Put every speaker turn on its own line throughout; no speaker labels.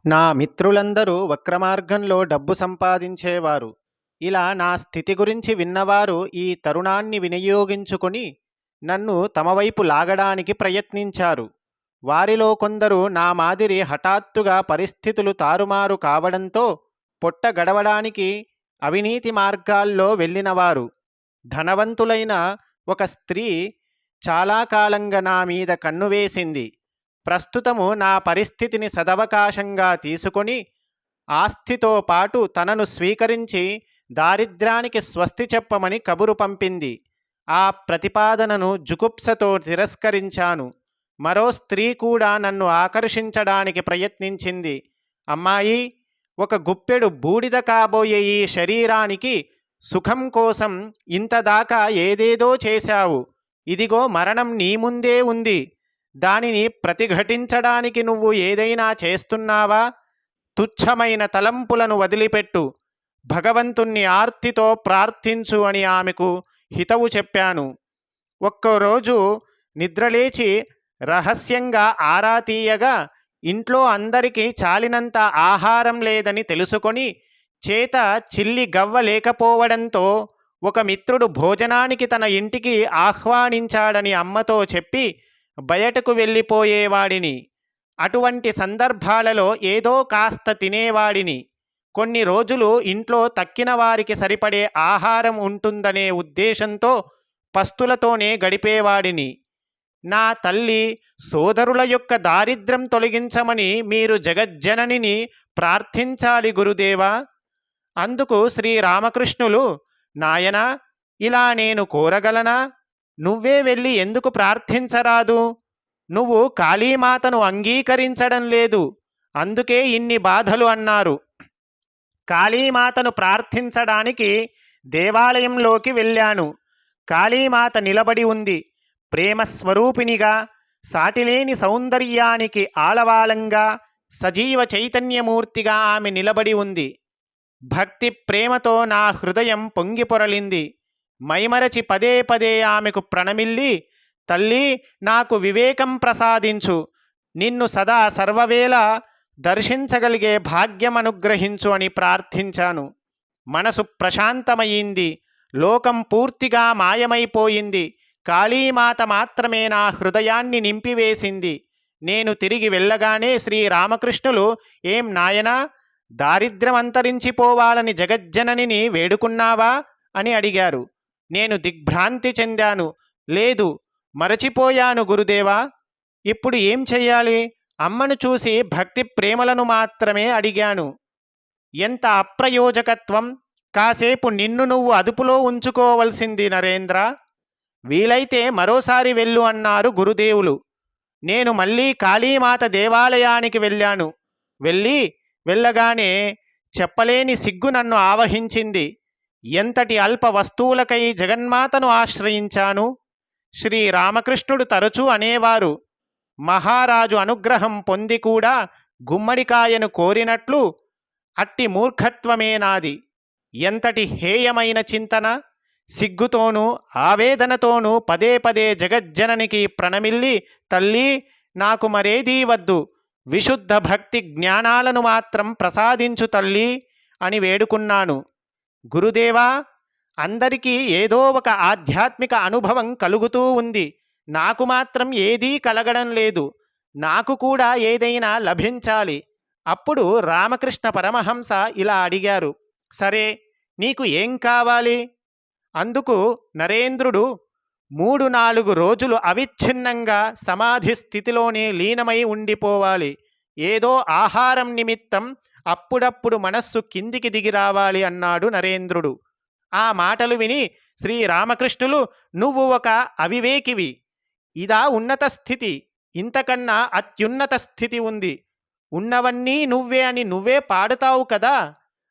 నా మిత్రులందరూ వక్రమార్గంలో డబ్బు సంపాదించేవారు. ఇలా నా స్థితి గురించి విన్నవారు ఈ తరుణాన్ని వినియోగించుకొని నన్ను తమ వైపు లాగడానికి ప్రయత్నించారు. వారిలో కొందరు నా మాదిరి హఠాత్తుగా పరిస్థితులు తారుమారు కావడంతో పొట్ట గడవడానికి అవినీతి మార్గాల్లో వెళ్ళినవారు. ధనవంతులైన ఒక స్త్రీ చాలా కాలంగా నా మీద కన్ను వేసింది. ప్రస్తుతము నా పరిస్థితిని సదవకాశంగా తీసుకొని ఆస్తితో పాటు తనను స్వీకరించి దారిద్ర్యానికి స్వస్తి చెప్పమని కబురు పంపింది. ఆ ప్రతిపాదనను జుగుప్సతో తిరస్కరించాను. మరో స్త్రీ కూడా నన్ను ఆకర్షించడానికి ప్రయత్నించింది. అమ్మాయి, ఒక గుప్పెడు బూడిద కాబోయే ఈ శరీరానికి సుఖం కోసం ఇంతదాకా ఏదేదో చేశావు. ఇదిగో మరణం నీ ముందే ఉంది. దానిని ప్రతిఘటించడానికి నువ్వు ఏదైనా చేస్తున్నావా? తుచ్చమైన తలంపులను వదిలిపెట్టు. భగవంతుణ్ణి ఆర్తితో ప్రార్థించు అని ఆమెకు హితవు చెప్పాను. ఒక్కరోజు నిద్రలేచి రహస్యంగా ఆరా తీయగా ఇంట్లో అందరికీ చాలినంత ఆహారం లేదని తెలుసుకొని చేత చిల్లి గవ్వ లేకపోవడంతో ఒక మిత్రుడు భోజనానికి తన ఇంటికి ఆహ్వానించాడని అమ్మతో చెప్పి బయటకు వెళ్ళిపోయేవాడిని. అటువంటి సందర్భాలలో ఏదో కాస్త తినేవాడిని. కొన్ని రోజులు ఇంట్లో తక్కిన వారికి సరిపడే ఆహారం ఉంటుందనే ఉద్దేశంతో పస్తులతోనే గడిపేవాడిని. నా తల్లి, సోదరుల యొక్క దారిద్ర్యం తొలగించమని మీరు జగజ్జననిని ప్రార్థించాలి గురుదేవా. అందుకు శ్రీరామకృష్ణులు, నాయనా, ఇలా నేను కోరగలనా? నువ్వే వెళ్ళి ఎందుకు ప్రార్థించరాదు? నువ్వు కాళీమాతను అంగీకరించడం లేదు, అందుకే ఇన్ని బాధలు అన్నారు. కాళీమాతను ప్రార్థించడానికి దేవాలయంలోకి వెళ్ళాను. కాళీమాత నిలబడి ఉంది. ప్రేమస్వరూపిణిగా, సాటిలేని సౌందర్యానికి ఆలవాలంగా, సజీవ చైతన్యమూర్తిగా ఆమె నిలబడి ఉంది. భక్తి ప్రేమతో నా హృదయం పొంగిపొరలింది. మైమరచి పదే పదే ఆమెకు ప్రణమిల్లి, తల్లి, నాకు వివేకం ప్రసాదించు, నిన్ను సదా సర్వవేళ దర్శించగలిగే భాగ్యం అనుగ్రహించు అని ప్రార్థించాను. మనసు ప్రశాంతమయ్యింది. లోకం పూర్తిగా మాయమైపోయింది. కాళీమాత మాత్రమే నా హృదయాన్ని నింపివేసింది. నేను తిరిగి వెళ్ళగానే శ్రీరామకృష్ణులు, ఏం నాయనా, దారిద్ర్యం అంతరించిపోవాలని జగజ్జననిని వేడుకున్నావా అని అడిగారు. నేను దిగ్భ్రాంతి చెందాను. లేదు, మరచిపోయాను గురుదేవా. ఇప్పుడు ఏం చెయ్యాలి? అమ్మను చూసి భక్తి ప్రేమలను మాత్రమే అడిగాను. ఎంత అప్రయోజకత్వం! కాసేపు నిన్ను నువ్వు అదుపులో ఉంచుకోవలసింది నరేంద్ర. వీలైతే మరోసారి వెళ్ళు అన్నారు గురుదేవులు. నేను మళ్ళీ కాళీమాత దేవాలయానికి వెళ్ళాను. వెళ్ళగానే చెప్పలేని సిగ్గు నన్ను ఆవహించింది. ఎంతటి అల్ప వస్తువులకై జగన్మాతను ఆశ్రయించాను. శ్రీరామకృష్ణుడు తరచూ అనేవారు, మహారాజు అనుగ్రహం పొంది కూడా గుమ్మడికాయను కోరినట్లు అట్టి మూర్ఖత్వమే నాది. ఎంతటి హేయమైన చింతన! సిగ్గుతోనూ ఆవేదనతోనూ పదే పదే జగజ్జననికి ప్రణమిల్లి, తల్లి, నాకు మరేదీ వద్దు, విశుద్ధ భక్తి జ్ఞానాలను మాత్రం ప్రసాదించు తల్లి అని వేడుకున్నాను. గురుదేవా, అందరికీ ఏదో ఒక ఆధ్యాత్మిక అనుభవం కలుగుతూ ఉంది. నాకు మాత్రం ఏదీ కలగడం లేదు. నాకు కూడా ఏదైనా లభించాలి. అప్పుడు రామకృష్ణ పరమహంస ఇలా అడిగారు, సరే, నీకు ఏం కావాలి? అందుకు నరేంద్రుడు, 3-4 రోజులు అవిచ్ఛిన్నంగా సమాధి స్థితిలోనే లీనమై ఉండిపోవాలి. ఏదో ఆహారం నిమిత్తం అప్పుడప్పుడు మనస్సు కిందికి దిగి రావాలి అన్నాడు నరేంద్రుడు. ఆ మాటలు విని శ్రీరామకృష్ణులు, నువ్వు ఒక అవివేకివి. ఇదా ఉన్నత స్థితి? ఇంతకన్నా అత్యున్నత స్థితి ఉంది. ఉన్నవన్నీ నువ్వే అని నువ్వే పాడుతావు కదా.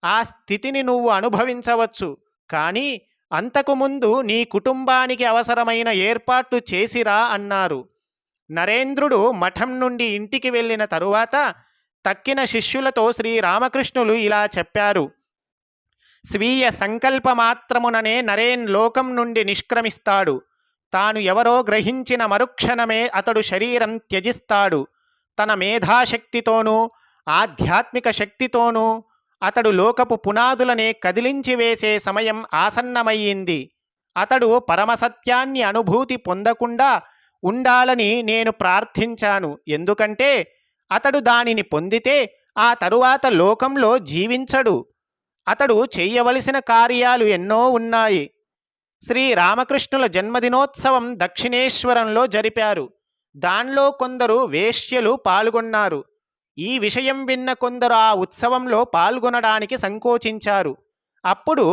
ఆ స్థితిని నువ్వు అనుభవించవచ్చు. కానీ అంతకుముందు నీ కుటుంబానికి అవసరమైన ఏర్పాట్లు చేసిరా అన్నారు. నరేంద్రుడు మఠం నుండి ఇంటికి వెళ్ళిన తరువాత తక్కిన శిష్యులతో శ్రీరామకృష్ణులు ఇలా చెప్పారు, స్వీయ సంకల్పమాత్రముననే నరేన్ లోకం నుండి నిష్క్రమిస్తాడు. తాను ఎవరో గ్రహించిన మరుక్షణమే అతడు శరీరం త్యజిస్తాడు. తన మేధాశక్తితోనూ ఆధ్యాత్మిక శక్తితోనూ అతడు లోకపు పునాదులనే కదిలించి వేసే సమయం ఆసన్నమయ్యింది. అతడు పరమసత్యాన్ని అనుభూతి పొందకుండా ఉండాలని నేను ప్రార్థించాను. ఎందుకంటే అతడు దానిని పొందితే ఆ తరువాత లోకంలో జీవించడు. అతడు చేయవలసిన కార్యాలు ఎన్నో ఉన్నాయి. శ్రీ రామకృష్ణుల జన్మదినోత్సవం దక్షిణేశ్వరంలో జరిపారు. దానిలో కొందరు వేశ్యలు పాల్గొన్నారు. ఈ విషయం విన్న కొందరు ఆ ఉత్సవంలో పాల్గొనడానికి సంకోచించారు. అప్పుడు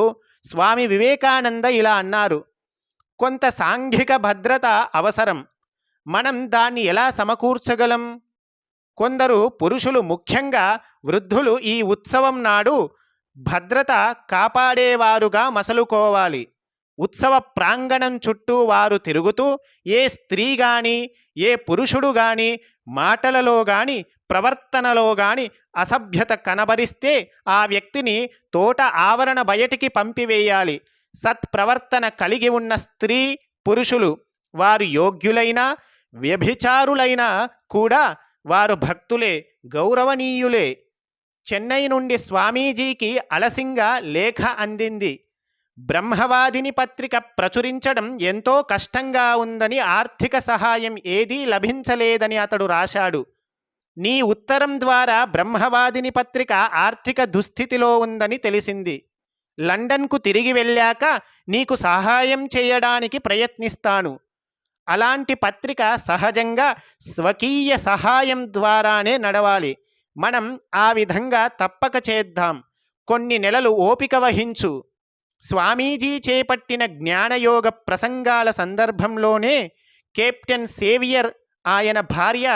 స్వామి వివేకానంద ఇలా అన్నారు: కొంత సాంఘిక భద్రత అవసరం. మనం దాన్ని ఎలా సమకూర్చగలం? కొందరు పురుషులు, ముఖ్యంగా వృద్ధులు, ఈ ఉత్సవం నాడు భద్రత కాపాడేవారుగా మసలుకోవాలి. ఉత్సవ ప్రాంగణం చుట్టూ వారు తిరుగుతూ ఏ స్త్రీ గాని ఏ పురుషుడు గాని మాటలలో గాని ప్రవర్తనలో గాని అసభ్యత కనబరిస్తే ఆ వ్యక్తిని తోట ఆవరణ బయటికి పంపివేయాలి. సత్ప్రవర్తన కలిగి ఉన్న స్త్రీ పురుషులు వారు యోగ్యులైన వ్యభిచారులైనా కూడా వారు భక్తులే, గౌరవనీయులే. చెన్నై నుండి స్వామీజీకి అలసింగా లేఖ అందింది. బ్రహ్మవాదిని పత్రిక ప్రచురించడం ఎంతో కష్టంగా ఉందని, ఆర్థిక సహాయం ఏదీ లభించలేదని అతడు రాశాడు. నీ ఉత్తరం ద్వారా బ్రహ్మవాదిని పత్రిక ఆర్థిక దుస్థితిలో ఉందని తెలిసింది. లండన్కు తిరిగి వెళ్ళాక నీకు సహాయం చేయడానికి ప్రయత్నిస్తాను. అలాంటి పత్రిక సహజంగా స్వకీయ సహాయం ద్వారానే నడవాలి. మనం ఆ విధంగా తప్పక చేద్దాం. కొన్ని నెలలు ఓపిక వహించు. స్వామీజీ చేపట్టిన జ్ఞానయోగ ప్రసంగాల సందర్భంలోనే కెప్టెన్ సేవియర్, ఆయన భార్య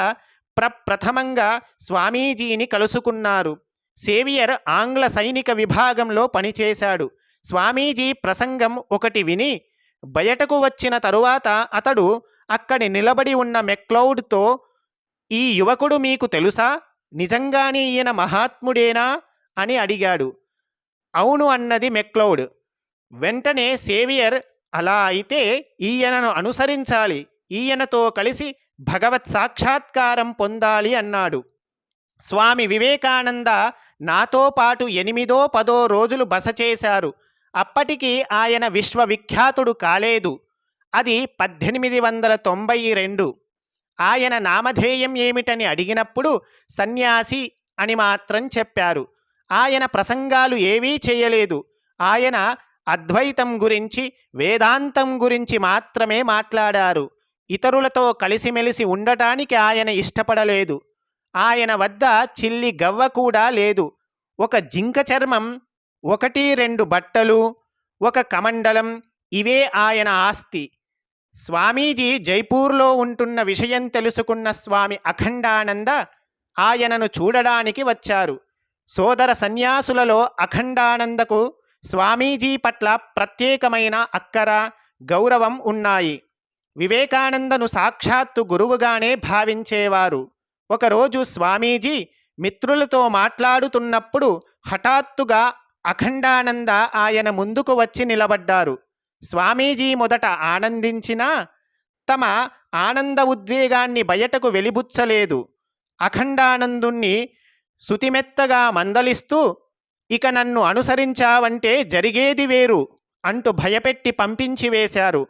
ప్రప్రథమంగా స్వామీజీని కలుసుకున్నారు. సేవియర్ ఆంగ్ల సైనిక విభాగంలో పనిచేశాడు. స్వామీజీ ప్రసంగం ఒకటి విని బయటకు వచ్చిన తరువాత అతడు అక్కడి నిలబడి ఉన్న మెక్లౌడ్తో, ఈ యువకుడు మీకు తెలుసా? నిజంగానే ఈయన మహాత్ముడేనా అని అడిగాడు. అవును అన్నది మెక్లౌడ్. వెంటనే సేవియర్, అలా అయితే ఈయనను అనుసరించాలి, ఈయనతో కలిసి భగవత్ సాక్షాత్కారం పొందాలి అన్నాడు. స్వామి వివేకానంద నాతో పాటు 8ో 10 రోజులు బస చేశారు. అప్పటికి ఆయన విశ్వవిఖ్యాతుడు కాలేదు. అది 1892. ఆయన నామధేయం ఏమిటని అడిగినప్పుడు సన్యాసి అని మాత్రం చెప్పారు. ఆయన ప్రసంగాలు ఏవీ చేయలేదు. ఆయన అద్వైతం గురించి, వేదాంతం గురించి మాత్రమే మాట్లాడారు. ఇతరులతో కలిసిమెలిసి ఉండటానికి ఆయన ఇష్టపడలేదు. ఆయన వద్ద చిల్లి గవ్వ కూడా లేదు. ఒక జింక చర్మం, 1-2 బట్టలు, ఒక కమండలం, ఇవే ఆయన ఆస్తి. స్వామీజీ జైపూర్లో ఉంటున్న విషయం తెలుసుకున్న స్వామి అఖండానంద ఆయనను చూడడానికి వచ్చారు. సోదర సన్యాసులలో అఖండానందకు స్వామీజీ పట్ల ప్రత్యేకమైన అక్కర, గౌరవం ఉన్నాయి. వివేకానందను సాక్షాత్తు గురువుగానే భావించేవారు. ఒకరోజు స్వామీజీ మిత్రులతో మాట్లాడుతున్నప్పుడు హఠాత్తుగా అఖండానంద ఆయన ముందుకు వచ్చి నిలబడ్డారు. స్వామీజీ మొదట ఆనందించినా తమ ఆనంద ఉద్వేగాన్ని బయటకు వెలిబుచ్చలేదు. అఖండానందుణ్ణి సుతిమెత్తగా మందలిస్తూ, ఇక నన్ను అనుసరించావంటే జరిగేది వేరు అంటూ భయపెట్టి పంపించి వేశారు.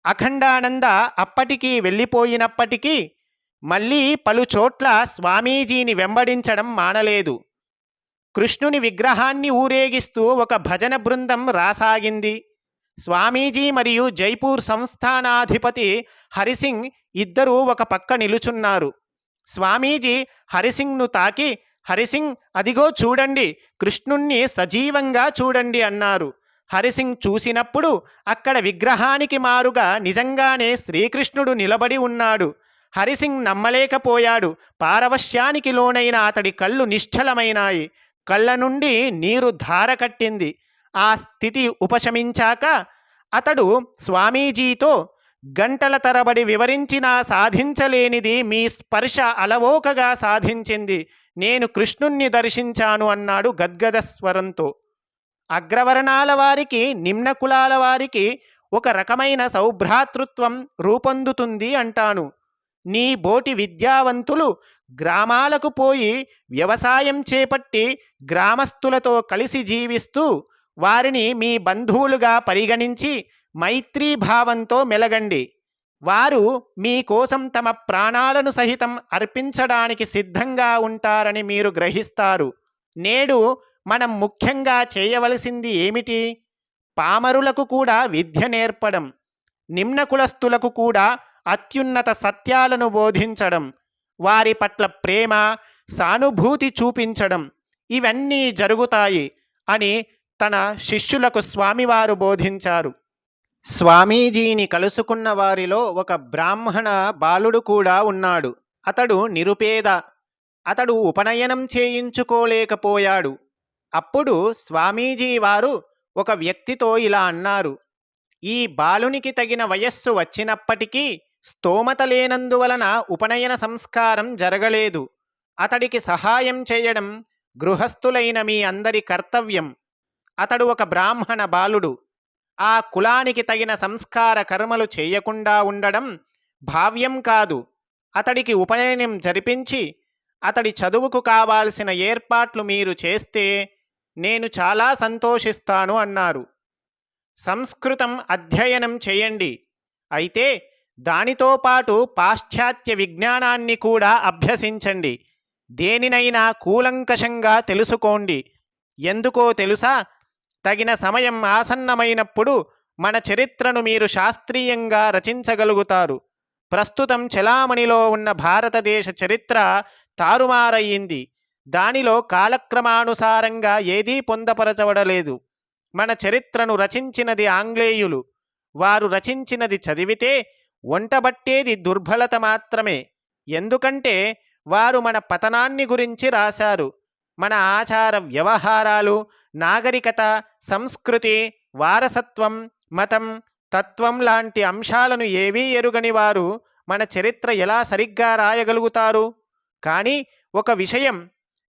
అఖండానంద అప్పటికీ వెళ్ళిపోయినప్పటికీ మళ్ళీ పలుచోట్ల స్వామీజీని వెంబడించడం మానలేదు. కృష్ణుని విగ్రహాన్ని ఊరేగిస్తూ ఒక భజన బృందం రాసాగింది. స్వామీజీ మరియు జైపూర్ సంస్థానాధిపతి హరిసింగ్ ఇద్దరూ ఒక పక్క నిలుచున్నారు. స్వామీజీ హరిసింగ్ను తాకి, హరిసింగ్, అదిగో చూడండి, కృష్ణుణ్ణి సజీవంగా చూడండి అన్నారు. హరిసింగ్ చూసినప్పుడు అక్కడ విగ్రహానికి మారుగా నిజంగానే శ్రీకృష్ణుడు నిలబడి ఉన్నాడు. హరిసింగ్ నమ్మలేకపోయాడు. పారవశ్యానికి లోనైన అతడి కళ్ళు నిశ్చలమైనాయి. కళ్ళ నుండి నీరు ధార కట్టింది. ఆ స్థితి ఉపశమించాక అతడు స్వామీజీతో, గంటల తరబడి వివరించినా సాధించలేనిది మీ స్పర్శ అలవోకగా సాధించింది. నేను కృష్ణుణ్ణి దర్శించాను అన్నాడు గద్గద స్వరంతో. అగ్రవర్ణాల వారికి, నిమ్న కులాల వారికి ఒక రకమైన సౌభ్రాతృత్వం రూపొందుతుంది అంటాను. నీ బోటి విద్యావంతులు గ్రామాలకు పోయి వ్యవసాయం చేపట్టి గ్రామస్తులతో కలిసి జీవిస్తూ వారిని మీ బంధువులుగా పరిగణించి మైత్రీభావంతో మెలగండి. వారు మీకోసం తమ ప్రాణాలను సహితం అర్పించడానికి సిద్ధంగా ఉంటారని మీరు గ్రహిస్తారు. నేడు మనం ముఖ్యంగా చేయవలసింది ఏమిటి? పామరులకు కూడా విద్య నేర్పడం, నిమ్న కులస్తులకు కూడా అత్యున్నత సత్యాలను బోధించడం, వారి పట్ల ప్రేమ సానుభూతి చూపించడం, ఇవన్నీ జరుగుతాయి అని తన శిష్యులకు స్వామివారు బోధించారు. స్వామీజీని కలుసుకున్న వారిలో ఒక బ్రాహ్మణ బాలుడు కూడా ఉన్నాడు. అతడు నిరుపేద. అతడు ఉపనయనం చేయించుకోలేకపోయాడు. అప్పుడు స్వామీజీ వారు ఒక వ్యక్తితో ఇలా అన్నారు: ఈ బాలునికి తగిన వయస్సు వచ్చినప్పటికీ స్తోమత లేనందువలన ఉపనయన సంస్కారం జరగలేదు. అతడికి సహాయం చేయడం గృహస్థులైన మీ అందరి కర్తవ్యం. అతడు ఒక బ్రాహ్మణ బాలుడు. ఆ కులానికి తగిన సంస్కార కర్మలు చేయకుండా ఉండడం భావ్యం కాదు. అతడికి ఉపనయనం జరిపించి అతడి చదువుకు కావాల్సిన ఏర్పాట్లు మీరు చేస్తే నేను చాలా సంతోషిస్తాను అన్నారు. సంస్కృతం అధ్యయనం చేయండి. అయితే దానితో పాటు పాశ్చాత్య విజ్ఞానాన్ని కూడా అభ్యసించండి. దేనినైనా కూలంకషంగా తెలుసుకోండి. ఎందుకో తెలుసా? తగిన సమయం ఆసన్నమైనప్పుడు మన చరిత్రను మీరు శాస్త్రీయంగా రచించగలుగుతారు. ప్రస్తుతం చెలామణిలో ఉన్న భారతదేశ చరిత్ర తారుమారయ్యింది. దానిలో కాలక్రమానుసారంగా ఏదీ పొందపరచబడలేదు. మన చరిత్రను రచించినది ఆంగ్లేయులు. వారు రచించినది చదివితే వంటబట్టేది దుర్బలత మాత్రమే. ఎందుకంటే వారు మన పతనాన్ని గురించి రాశారు. మన ఆచార వ్యవహారాలు, నాగరికత, సంస్కృతి, వారసత్వం, మతం, తత్వం లాంటి అంశాలను ఏవీ ఎరుగని వారు మన చరిత్ర ఎలా సరిగ్గా రాయగలుగుతారు? కానీ ఒక విషయం,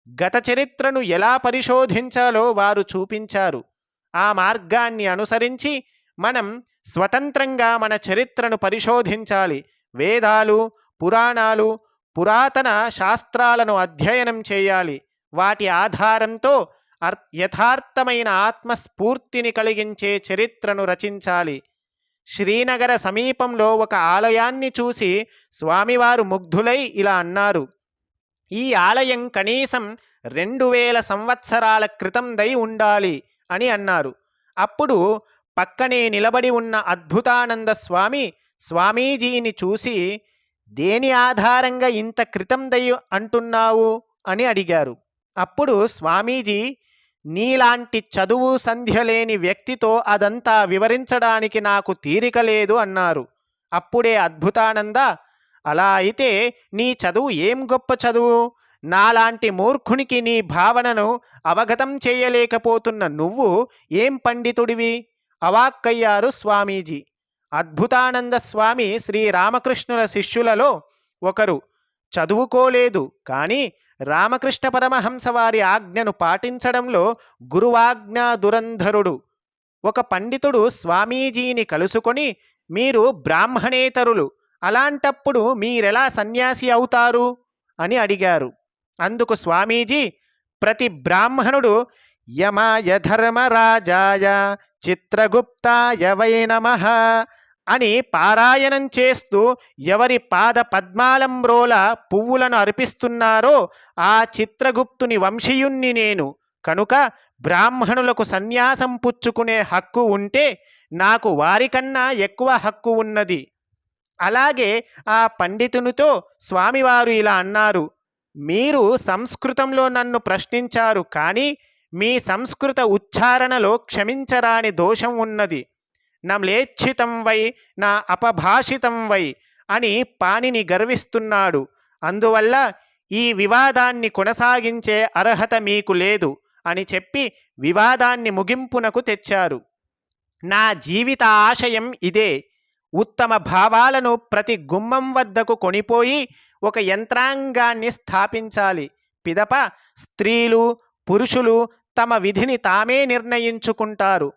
గత చరిత్రను ఎలా పరిశోధించాలో వారు చూపించారు. ఆ మార్గాన్ని అనుసరించి మనం స్వతంత్రంగా మన చరిత్రను పరిశోధించాలి. వేదాలు, పురాణాలు, పురాతన శాస్త్రాలను అధ్యయనం చేయాలి. వాటి ఆధారంతో యథార్థమైన ఆత్మస్ఫూర్తిని కలిగించే చరిత్రను రచించాలి. శ్రీనగర సమీపంలో ఒక ఆలయాన్ని చూసి స్వామివారు ముగ్ధులై ఇలా అన్నారు: ఈ ఆలయం కనీసం 2000 సంవత్సరాల క్రితందై ఉండాలి అని అన్నారు. అప్పుడు పక్కనే నిలబడి ఉన్న అద్భుతానంద స్వామి స్వామీజీని చూసి, దేని ఆధారంగా ఇంత క్రితందై అంటున్నావు అని అడిగారు. అప్పుడు స్వామీజీ, నీలాంటి చదువు సంధ్య లేని వ్యక్తితో అదంతా వివరించడానికి నాకు తీరిక లేదు అన్నారు. అప్పుడే అద్భుతానంద, అలా అయితే నీ చదువు ఏం గొప్ప చదువు? నాలాంటి మూర్ఖునికి నీ భావనను అవగతం చేయలేకపోతున్న నువ్వు ఏం పండితుడివి? అవాక్కయ్యారు స్వామీజీ. అద్భుతానంద స్వామి శ్రీరామకృష్ణుల శిష్యులలో ఒకరు. చదువుకోలేదు, కానీ రామకృష్ణ పరమహంస వారి ఆజ్ఞను పాటించడంలో గురువాజ్ఞా దురంధరుడు. ఒక పండితుడు స్వామీజీని కలుసుకొని, మీరు బ్రాహ్మణేతరులు, అలాంటప్పుడు మీరెలా సన్యాసి అవుతారు అని అడిగారు. అందుకు స్వామీజీ, ప్రతి బ్రాహ్మణుడు యమాయ ధర్మరాజాయ చిత్రగుప్తాయ వై నమః అని పారాయణం చేస్తూ ఎవరి పాద పద్మాలంబ్రోల పువ్వులను అర్పిస్తున్నారో ఆ చిత్రగుప్తుని వంశీయుణ్ణి నేను. కనుక బ్రాహ్మణులకు సన్యాసం పుచ్చుకునే హక్కు ఉంటే నాకు వారికన్నా ఎక్కువ హక్కు ఉన్నది. అలాగే ఆ పండితునితో స్వామివారు ఇలా అన్నారు: మీరు సంస్కృతంలో నన్ను ప్రశ్నించారు, కానీ మీ సంస్కృత ఉచ్చారణలో క్షమించరాని దోషం ఉన్నది. నమ్లేచ్ఛితం వై నా అపభాషితం వై అని పాణిని గర్విస్తున్నాడు. అందువల్ల ఈ వివాదాన్ని కొనసాగించే అర్హత మీకు లేదు అని చెప్పి వివాదాన్ని ముగింపునకు తెచ్చారు. నా జీవిత ఆశయం ఇదే. ఉత్తమ భావాలను ప్రతి గుమ్మం వద్దకు కొనిపోయి ఒక యంత్రాంగాన్ని స్థాపించాలి. పిదప స్త్రీలు, పురుషులు తమ విధిని తామే నిర్ణయించుకుంటారు.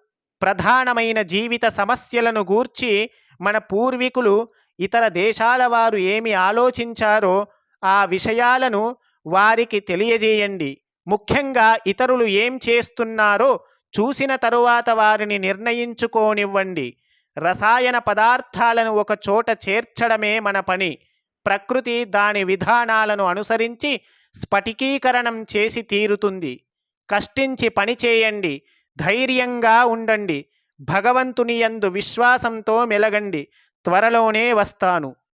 ప్రధానమైన జీవిత సమస్యలను గూర్చి మన పూర్వీకులు ఇతర దేశాల వారు ఏమి ఆలోచించారో ఆ విషయాలను వారికి తెలియజేయండి. ముఖ్యంగా ఇతరులు ఏం చేస్తున్నారో చూసిన తరువాత వారిని నిర్ణయించుకోనివ్వండి. రసాయన పదార్థాలను ఒక చోట చేర్చడమే మన పని. ప్రకృతి దాని విధానాలను అనుసరించి స్ఫటికీకరణం చేసి తీరుతుంది. కష్టించి పని చేయండి, ధైర్యంగా ఉండండి, భగవంతుని యందు విశ్వాసంతో మెలగండి. త్వరలోనే వస్తాను.